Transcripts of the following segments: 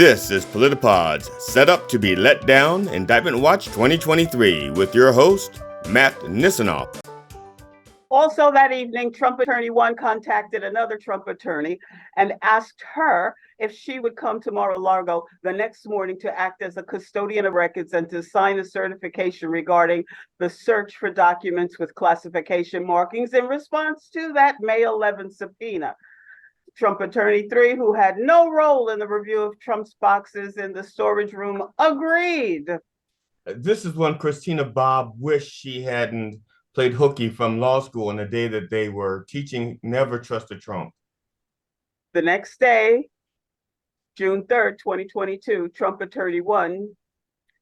This is PolitiPod's Set Up to Be Let Down Indictment Watch 2023 with your host, Matt Nisenoff. Also that evening, Trump Attorney 1 contacted another Trump attorney and asked her if she would come to Mar-a-Lago the next morning to act as a custodian of records and to sign a certification regarding the search for documents with classification markings in response to that May 11th subpoena. Trump Attorney 3, who had no role in the review of Trump's boxes in the storage room, agreed. This is when Christina Bobb wished she hadn't played hooky from law school on the day that they were teaching Never Trust a Trump. The next day, June 3rd, 2022, Trump Attorney 1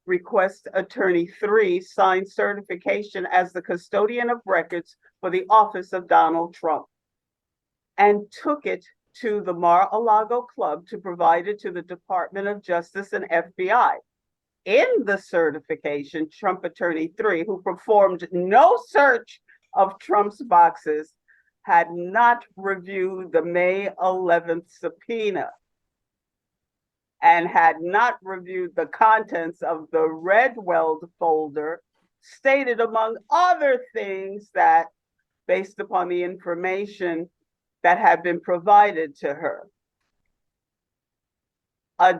requests Attorney 3 sign certification as the custodian of records for the office of Donald Trump and took it to the Mar-a-Lago Club to provide it to the Department of Justice and FBI. In the certification, Trump Attorney 3, who performed no search of Trump's boxes, had not reviewed the May 11th subpoena and had not reviewed the contents of the Redweld folder, stated among other things that, based upon the information that had been provided to her, a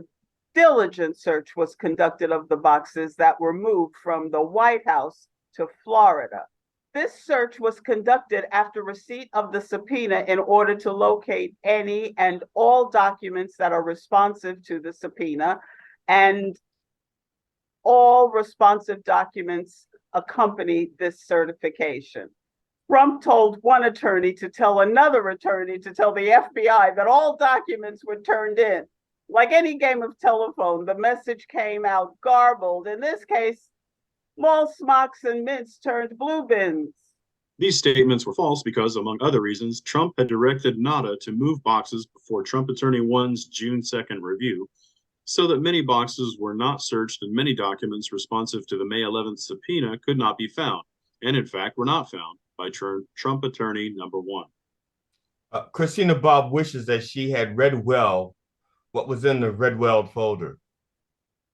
diligent search was conducted of the boxes that were moved from the White House to Florida. This search was conducted after receipt of the subpoena in order to locate any and all documents that are responsive to the subpoena, and all responsive documents accompany this certification. Trump told one attorney to tell another attorney to tell the FBI that all documents were turned in. Like any game of telephone, the message came out garbled. In this case, mall smocks and mints turned blue bins. These statements were false because, among other reasons, Trump had directed Nauta to move boxes before Trump Attorney 1's June 2nd review, so that many boxes were not searched and many documents responsive to the May 11th subpoena could not be found, and in fact were not found by Trump Attorney number 1. Christina Bobb wishes that she had read well what was in the Redweld folder.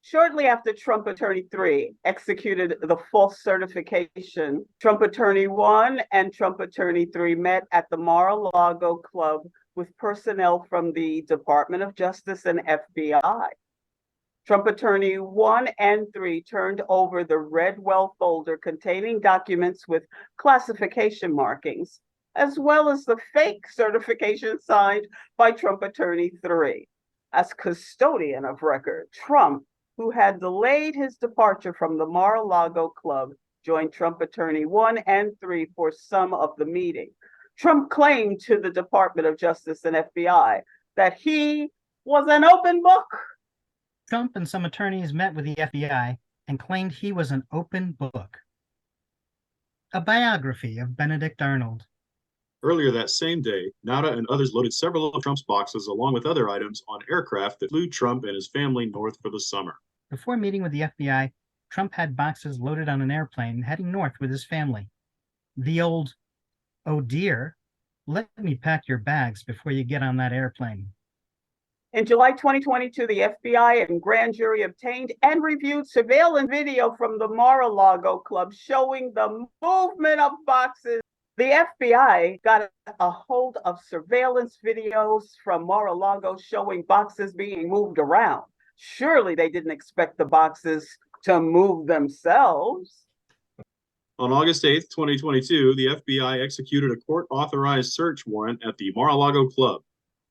Shortly after Trump Attorney 3 executed the false certification, Trump Attorney 1 and Trump Attorney 3 met at the Mar-a-Lago Club with personnel from the Department of Justice and FBI. Trump Attorney 1 and 3 turned over the Redweld folder containing documents with classification markings, as well as the fake certification signed by Trump Attorney 3. As custodian of record, Trump, who had delayed his departure from the Mar-a-Lago Club, joined Trump Attorney 1 and 3 for some of the meeting. Trump claimed to the Department of Justice and FBI that he was an open book. Trump and some attorneys met with the FBI and claimed he was an open book. A biography of Benedict Arnold. Earlier that same day, Nauta and others loaded several of Trump's boxes along with other items on aircraft that flew Trump and his family north for the summer. Before meeting with the FBI, Trump had boxes loaded on an airplane heading north with his family. The old, "Oh dear, let me pack your bags before you get on that airplane." In July 2022, the FBI and grand jury obtained and reviewed surveillance video from the Mar-a-Lago Club showing the movement of boxes. The FBI got a hold of surveillance videos from Mar-a-Lago showing boxes being moved around. Surely they didn't expect the boxes to move themselves. On August 8th, 2022, the FBI executed a court-authorized search warrant at the Mar-a-Lago Club.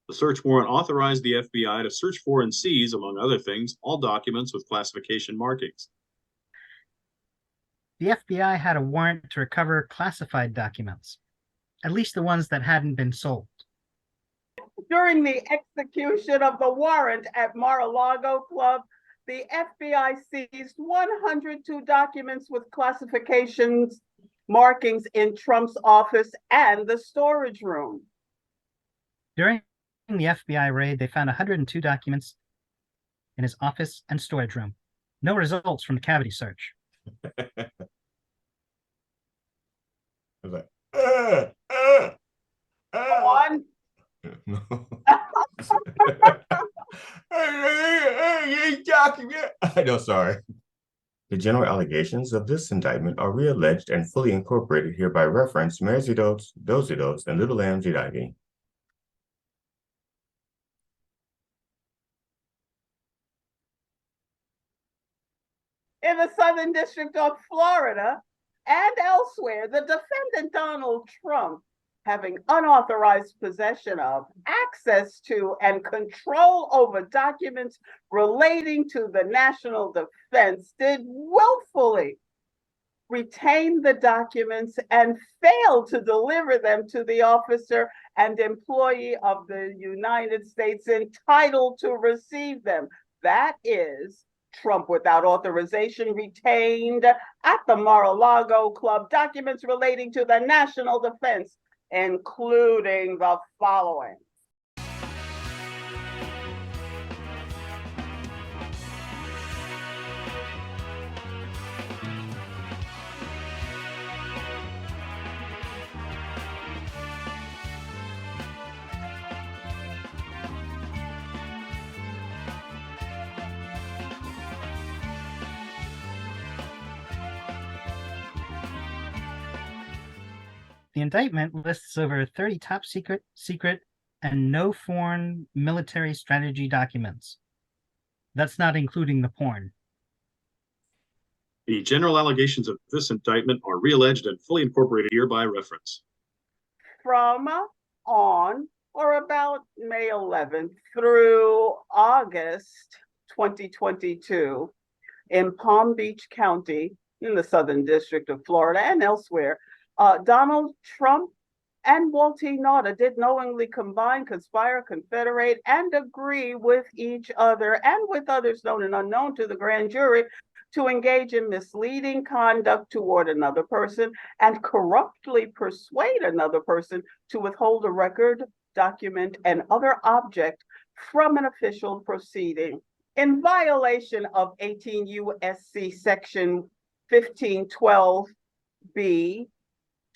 The search warrant authorized the FBI to search for and seize, among other things, all documents with classification markings. The FBI had a warrant to recover classified documents, at least the ones that hadn't been sold. During the execution of the warrant at Mar-a-Lago Club, the FBI seized 102 documents with classifications markings in Trump's office and the storage room. During the FBI raid, they found 102 documents in his office and storage room. No results from the cavity search. Like, Go on. No. document. I know, sorry. The general allegations of this indictment are re-alleged and fully incorporated here by reference, Merzidos, Dozidos, and Little Lamb Zidagi. In the Southern District of Florida and elsewhere, the defendant Donald Trump, having unauthorized possession of, access to, and control over documents relating to the national defense, did willfully retain the documents and failed to deliver them to the officer and employee of the United States entitled to receive them. That is, Trump, without authorization, retained at the Mar-a-Lago Club documents relating to the national defense, including the following. The indictment lists over 30 top secret, and no foreign military strategy documents. That's not including the porn. The general allegations of this indictment are re-alleged and fully incorporated here by reference. From on or about May 11th through August 2022 in Palm Beach County in the Southern District of Florida and elsewhere, Donald Trump and Waltine Nauta did knowingly combine, conspire, confederate, and agree with each other and with others known and unknown to the grand jury to engage in misleading conduct toward another person and corruptly persuade another person to withhold a record, document, and other object from an official proceeding in violation of 18 U.S.C. Section 1512B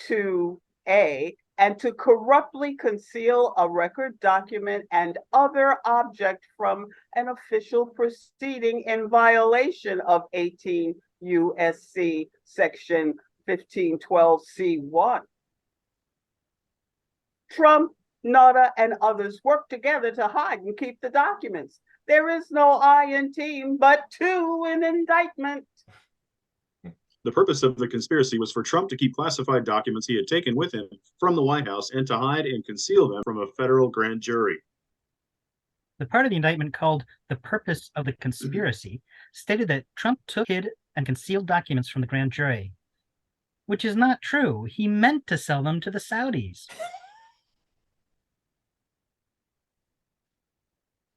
2A, and to corruptly conceal a record, document, and other object from an official proceeding in violation of 18 U.S.C. Section 1512C1. Trump, Nauta, and others worked together to hide and keep the documents. There is no I in team, but two in indictment. The purpose of the conspiracy was for Trump to keep classified documents he had taken with him from the White House and to hide and conceal them from a federal grand jury. The part of the indictment called the purpose of the conspiracy stated that Trump took, hid, and concealed documents from the grand jury, which is not true. He meant to sell them to the Saudis.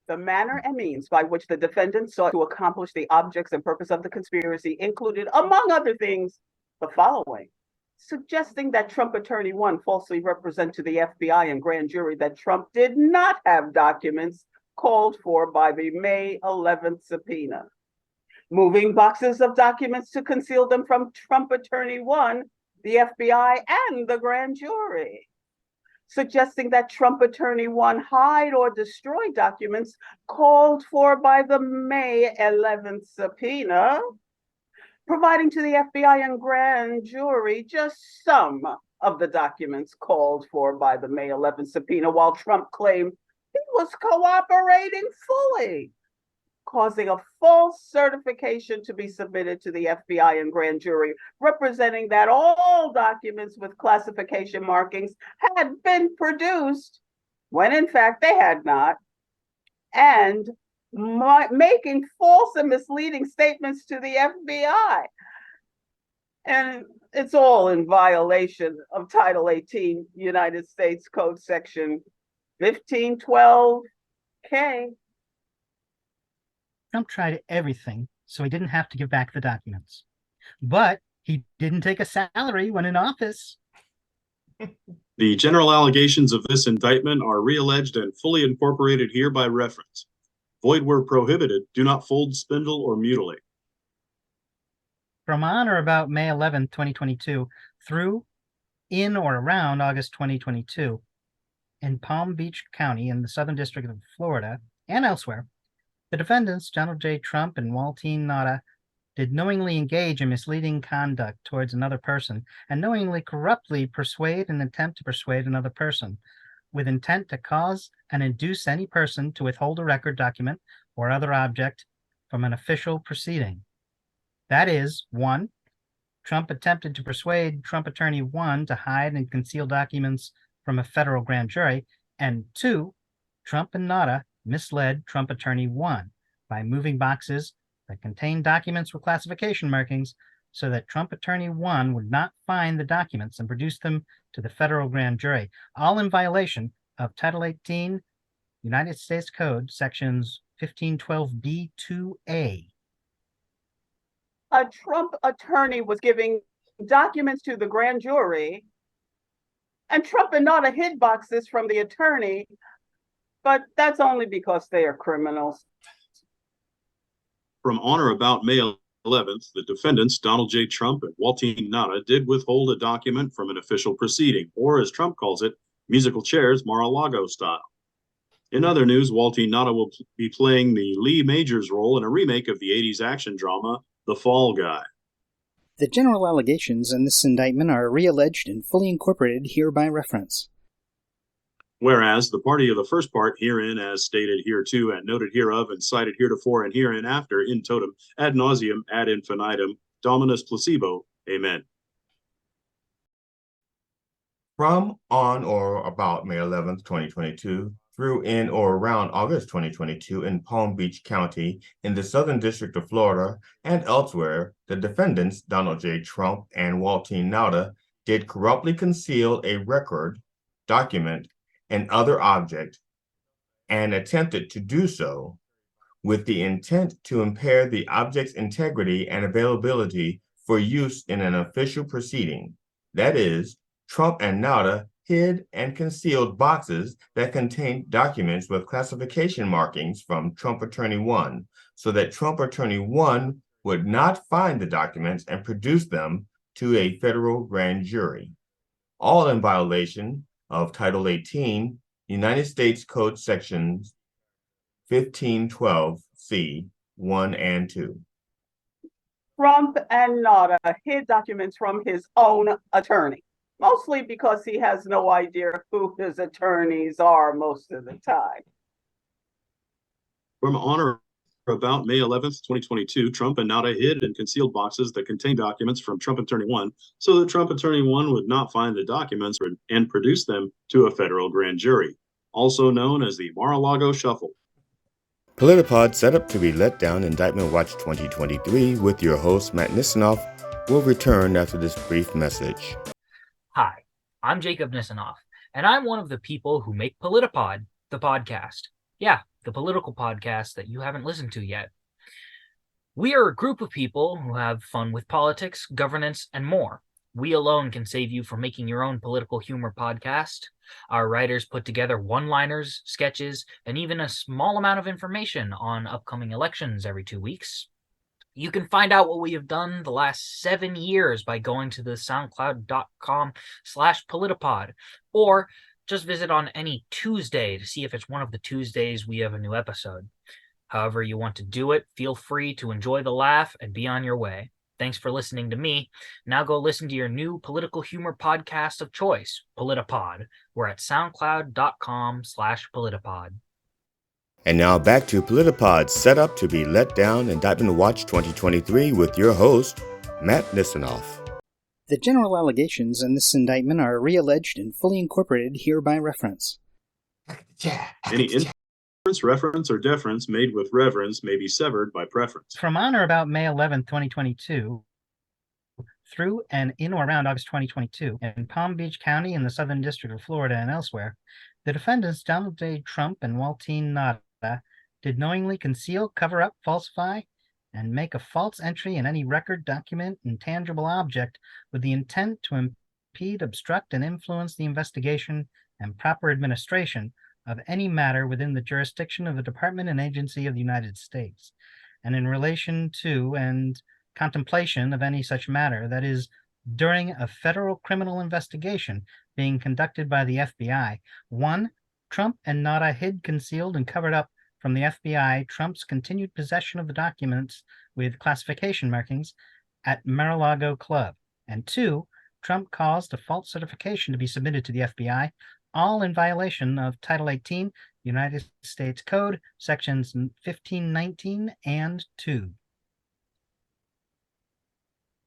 The manner and means by which the defendant sought to accomplish the objects and purpose of the conspiracy included, among other things, the following: suggesting that Trump Attorney 1 falsely represent to the FBI and grand jury that Trump did not have documents called for by the May 11th subpoena, moving boxes of documents to conceal them from Trump Attorney 1, the FBI, and the grand jury, suggesting that Trump Attorney 1 hide or destroy documents called for by the May 11th subpoena, providing to the FBI and grand jury just some of the documents called for by the May 11th subpoena, while Trump claimed he was cooperating fully, causing a false certification to be submitted to the FBI and grand jury, representing that all documents with classification markings had been produced when in fact they had not, and making false and misleading statements to the FBI. And it's all in violation of Title 18 United States Code Section 1512K. Trump tried everything so he didn't have to give back the documents. But he didn't take a salary when in office. The general allegations of this indictment are re-alleged and fully incorporated here by reference. Void where prohibited, do not fold, spindle, or mutilate. From on or about May 11th, 2022, through, in or around August 2022, in Palm Beach County in the Southern District of Florida and elsewhere, The defendants, Donald J. Trump and Waltine Nauta, did knowingly engage in misleading conduct towards another person and knowingly corruptly persuade and attempt to persuade another person with intent to cause and induce any person to withhold a record, document, or other object from an official proceeding. That is, 1. Trump attempted to persuade Trump Attorney 1 to hide and conceal documents from a federal grand jury, and 2. Trump and Nauta misled Trump Attorney 1 by moving boxes that contained documents with classification markings so that Trump Attorney 1 would not find the documents and produce them to the federal grand jury, all in violation of Title 18 United States Code, sections 1512B2A. A Trump attorney was giving documents to the grand jury, and Trump and Nauta hid boxes from the attorney, but that's only because they are criminals. From on or about May 11th, the defendants, Donald J. Trump and Waltine Nauta, did withhold a document from an official proceeding, or as Trump calls it, musical chairs Mar-a-Lago style. In other news, Waltine Nauta will be playing the Lee Majors role in a remake of the 80s action drama, The Fall Guy. The general allegations in this indictment are re-alleged and fully incorporated here by reference. Whereas the party of the first part herein, as stated hereto and noted hereof and cited heretofore and hereinafter in totem ad nauseum ad infinitum dominus placebo. Amen. From on or about May 11th, 2022, through in or around August 2022 in Palm Beach County in the Southern District of Florida and elsewhere, the defendants, Donald J. Trump and Waltine Nauta, did corruptly conceal a record, document, and other object, and attempted to do so with the intent to impair the object's integrity and availability for use in an official proceeding. That is, Trump and Nauta hid and concealed boxes that contained documents with classification markings from Trump Attorney 1, so that Trump Attorney 1 would not find the documents and produce them to a federal grand jury, all in violation of Title 18 United States Code sections 1512C 1 and 2. Trump and Nauta hid documents from his own attorney, mostly because he has no idea who his attorneys are most of the time. From on or about May 11th, 2022, Trump and Nauta hid and concealed boxes that contained documents from Trump Attorney 1 so that Trump Attorney 1 would not find the documents and produce them to a federal grand jury, also known as the Mar-a-Lago Shuffle. PolitiPod set up to be let down Indictment Watch 2023 with your host, Matt Nisenoff, will return after this brief message. Hi, I'm Jacob Nisenoff, and I'm one of the people who make PolitiPod, the podcast. Yeah, the political podcast that you haven't listened to yet. We are a group of people who have fun with politics, governance, and more. We alone can save you from making your own political humor podcast. Our writers put together one-liners, sketches, and even a small amount of information on upcoming elections every 2 weeks. You can find out what we have done the last 7 years by going to the soundcloud.com/politipod, or just visit on any Tuesday to see if it's one of the Tuesdays we have a new episode. However you want to do it, feel free to enjoy the laugh and be on your way. Thanks for listening to me. Now go listen to your new political humor podcast of choice, PolitiPod. We're at soundcloud.com/politipod. And now back to PolitiPod set up to be let down Indictment Watch 2023 with your host, Matt Nisenoff. The general allegations in this indictment are re-alleged and fully incorporated here by reference. Any inference, reference, or deference made with reverence may be severed by preference. From on or about May 11th, 2022, through and in or around August 2022, in Palm Beach County in the Southern District of Florida and elsewhere, the defendants, Donald J. Trump and Waltine Nauta, did knowingly conceal, cover up, falsify, and make a false entry in any record, document, and tangible object with the intent to impede, obstruct, and influence the investigation and proper administration of any matter within the jurisdiction of the Department and Agency of the United States, and in relation to and contemplation of any such matter, that is, during a federal criminal investigation being conducted by the FBI. 1. Trump and Nauta hid, concealed, and covered up from the FBI Trump's continued possession of the documents with classification markings at Mar-a-Lago Club. And 2, Trump caused a false certification to be submitted to the FBI, all in violation of Title 18, United States Code, Sections 1519 and 2.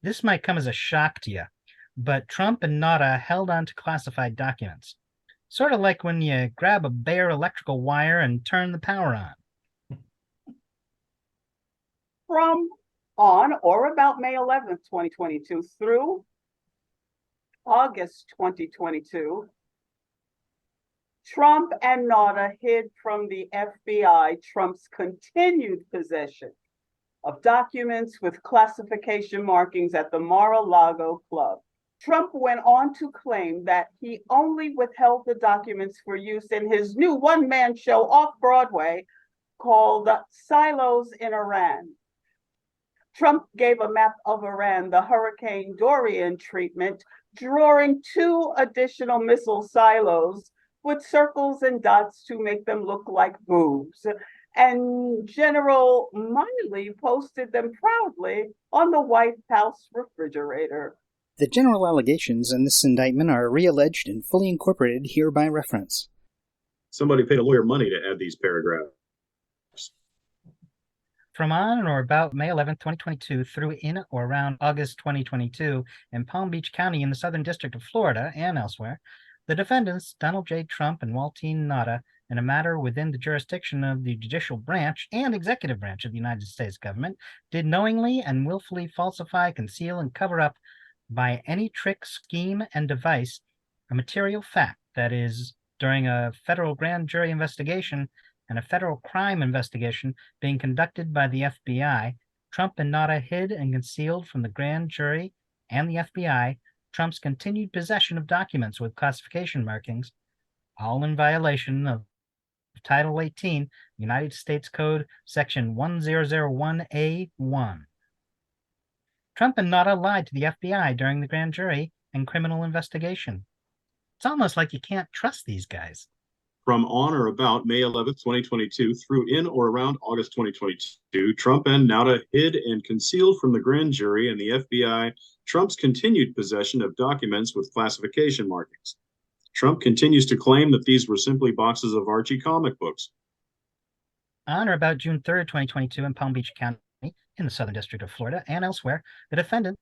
This might come as a shock to you, but Trump and Nauta held on to classified documents. Sort of like when you grab a bare electrical wire and turn the power on. From on or about May 11th, 2022 through August 2022, Trump and Nauta hid from the FBI Trump's continued possession of documents with classification markings at the Mar-a-Lago Club. Trump went on to claim that he only withheld the documents for use in his new one-man show off Broadway called Silos in Iran. Trump gave a map of Iran the Hurricane Dorian treatment, drawing 2 additional missile silos with circles and dots to make them look like boobs. And General Miley posted them proudly on the White House refrigerator. The general allegations in this indictment are re-alleged and fully incorporated here by reference. Somebody paid a lawyer money to add these paragraphs. From on or about May 11, 2022 through in or around August 2022 in Palm Beach County in the Southern District of Florida and elsewhere, the defendants, Donald J. Trump and Waltine Nauta, in a matter within the jurisdiction of the judicial branch and executive branch of the United States government, did knowingly and willfully falsify, conceal, and cover up by any trick, scheme, and device a material fact that is, during a federal grand jury investigation and a federal crime investigation being conducted by the FBI, Trump and Nauta hid and concealed from the grand jury and the FBI Trump's continued possession of documents with classification markings, all in violation of Title 18, United States Code, Section 1001A1. Trump and Nauta lied to the FBI during the grand jury and criminal investigation. It's almost like you can't trust these guys. From on or about May 11th, 2022 through in or around August 2022, Trump and Nauta hid and concealed from the grand jury and the FBI Trump's continued possession of documents with classification markings. Trump continues to claim that these were simply boxes of Archie comic books. On or about June 3rd, 2022 in Palm Beach County in the Southern District of Florida and elsewhere, the defendant,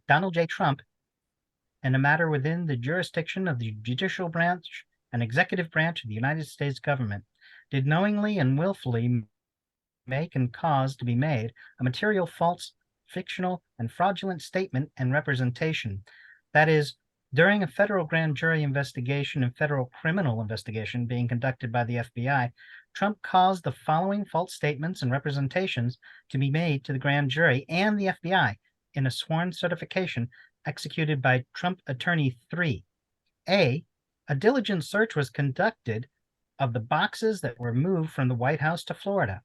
Donald J. Trump, in a matter within the jurisdiction of the judicial branch and executive branch of the United States government, did knowingly and willfully make and cause to be made a material false, fictional, and fraudulent statement and representation. That is, during a federal grand jury investigation and federal criminal investigation being conducted by the FBI, Trump caused the following false statements and representations to be made to the grand jury and the FBI in a sworn certification executed by Trump Attorney 3. A diligent search was conducted of the boxes that were moved from the White House to Florida.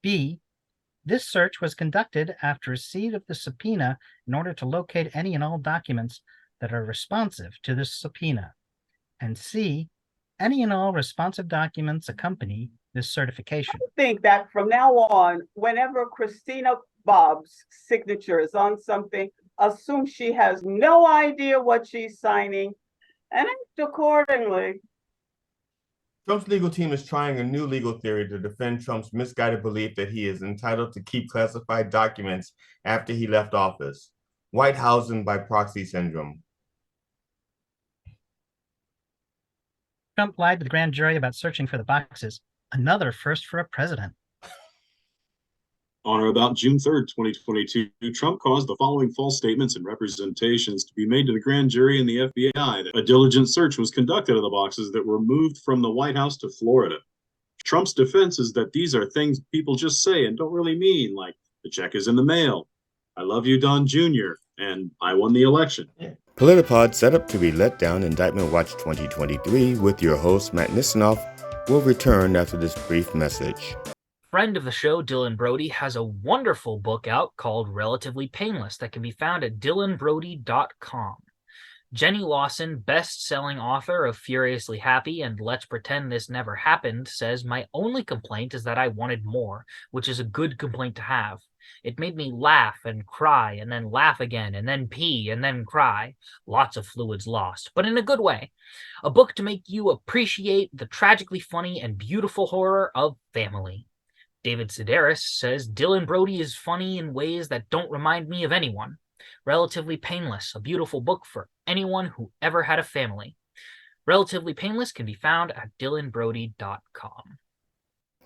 B, this search was conducted after receipt of the subpoena in order to locate any and all documents that are responsive to this subpoena. And C, any and all responsive documents accompany this certification. I think that from now on, whenever Christina Bob's signature is on something, assume she has no idea what she's signing and act accordingly. Trump's legal team is trying a new legal theory to defend Trump's misguided belief that he is entitled to keep classified documents after he left office. White Housing by proxy syndrome. Trump lied to the grand jury about searching for the boxes. Another first for a president. On or about June 3rd, 2022, Trump caused the following false statements and representations to be made to the grand jury and the FBI. A diligent search was conducted of the boxes that were moved from the White House to Florida. Trump's defense is that these are things people just say and don't really mean, like the check is in the mail, I love you, Don Jr., and I won the election. PolitiPod set up to be let down Indictment Watch 2023 with your host, Matt Nisenoff, will return after this brief message. Friend of the show, Dylan Brody, has a wonderful book out called Relatively Painless that can be found at dylanbrody.com. Jenny Lawson, best-selling author of Furiously Happy and Let's Pretend This Never Happened, says, "My only complaint is that I wanted more, which is a good complaint to have. It made me laugh and cry and then laugh again and then pee and then cry. Lots of fluids lost, but in a good way. A book to make you appreciate the tragically funny and beautiful horror of family." David Sedaris says, "Dylan Brody is funny in ways that don't remind me of anyone. Relatively Painless, a beautiful book for anyone who ever had a family." Relatively Painless can be found at dylanbrody.com.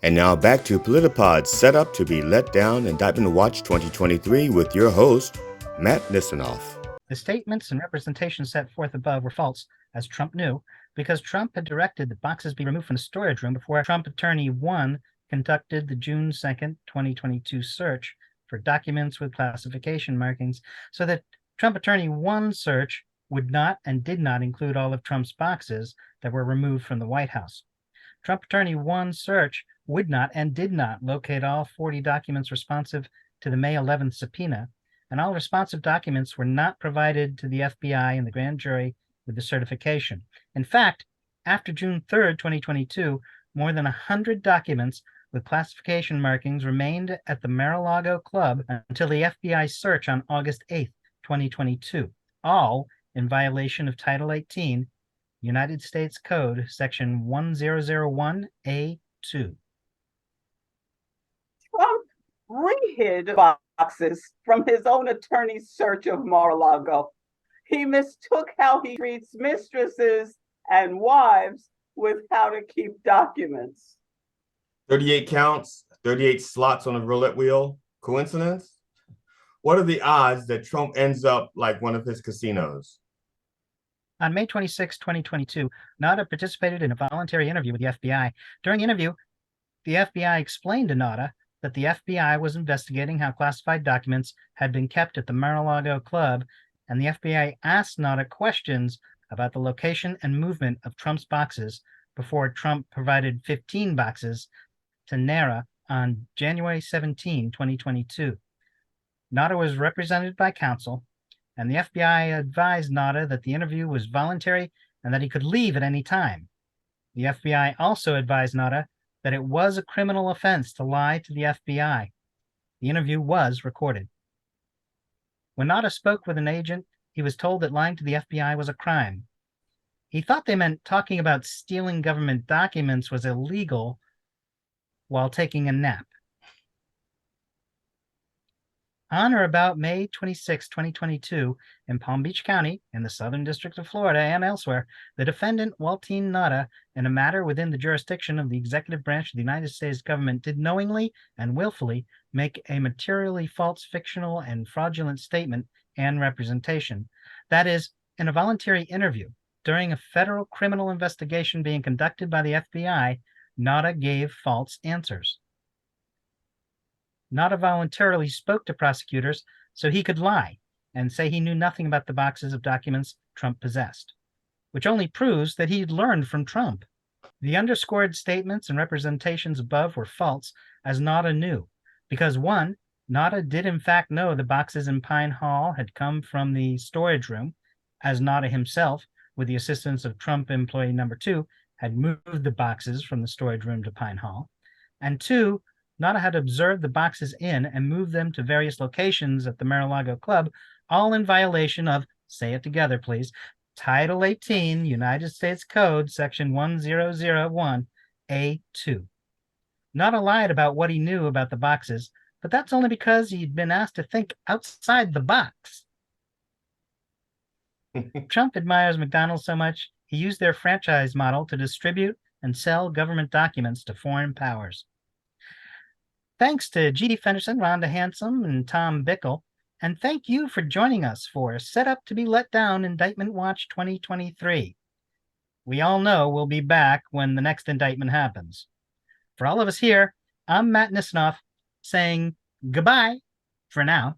And now back to PolitiPod's Set Up to Be Let Down Indictment Watch 2023 with your host, Matt Nisenoff. The statements and representations set forth above were false, as Trump knew, because Trump had directed that boxes be removed from the storage room before Trump Attorney 1 conducted the June 2nd, 2022 search for documents with classification markings, so that Trump Attorney 1 search would not and did not include all of Trump's boxes that were removed from the White House. Trump Attorney 1 search would not and did not locate all 40 documents responsive to the May 11th subpoena, and all responsive documents were not provided to the FBI and the grand jury with the certification. In fact, after June 3rd, 2022, more than 100 documents with classification markings remained at the Mar-a-Lago Club until the FBI search on August 8th, 2022, all in violation of Title 18, United States Code, Section 1001A2. Trump rehid boxes from his own attorney's search of Mar-a-Lago. He mistook how he treats mistresses and wives with how to keep documents. 38 counts, 38 slots on a roulette wheel. Coincidence? What are the odds that Trump ends up like one of his casinos? On May 26, 2022, Nauta participated in a voluntary interview with the FBI. During the interview, the FBI explained to Nauta that the FBI was investigating how classified documents had been kept at the Mar-a-Lago Club, and the FBI asked Nauta questions about the location and movement of Trump's boxes before Trump provided 15 boxes to NARA on January 17, 2022. Nauta was represented by counsel, and the FBI advised Nauta that the interview was voluntary and that he could leave at any time. The FBI also advised Nauta that it was a criminal offense to lie to the FBI. The interview was recorded. When Nauta spoke with an agent, he was told that lying to the FBI was a crime. He thought they meant talking about stealing government documents was illegal while taking a nap. On or about May 26, 2022, in Palm Beach County, in the Southern District of Florida and elsewhere, the defendant, Waltine Nauta, in a matter within the jurisdiction of the executive branch of the United States government, did knowingly and willfully make a materially false, fictional, and fraudulent statement and representation. That is, in a voluntary interview during a federal criminal investigation being conducted by the FBI, Nauta gave false answers. Nauta voluntarily spoke to prosecutors so he could lie and say he knew nothing about the boxes of documents Trump possessed, which only proves that he'd learned from Trump. The underscored statements and representations above were false, as Nauta knew, because one, Nauta did in fact know the boxes in Pine Hall had come from the storage room, as Nauta himself, with the assistance of Trump employee number 2, had moved the boxes from the storage room to Pine Hall, and two, Nauta had observed the boxes in and moved them to various locations at the Mar-a-Lago Club, all in violation of, say it together please, Title 18, United States Code, Section 1001A2. Nauta lied about what he knew about the boxes, but that's only because he'd been asked to think outside the box. Trump admires McDonald's so much, he used their franchise model to distribute and sell government documents to foreign powers. Thanks to GD Fenderson, Rhonda Hansome, and Tom Bickle, and thank you for joining us for Set Up to Be Let Down Indictment Watch 2023. We all know we'll be back when the next indictment happens. For all of us here, I'm Matt Nisenoff saying goodbye for now.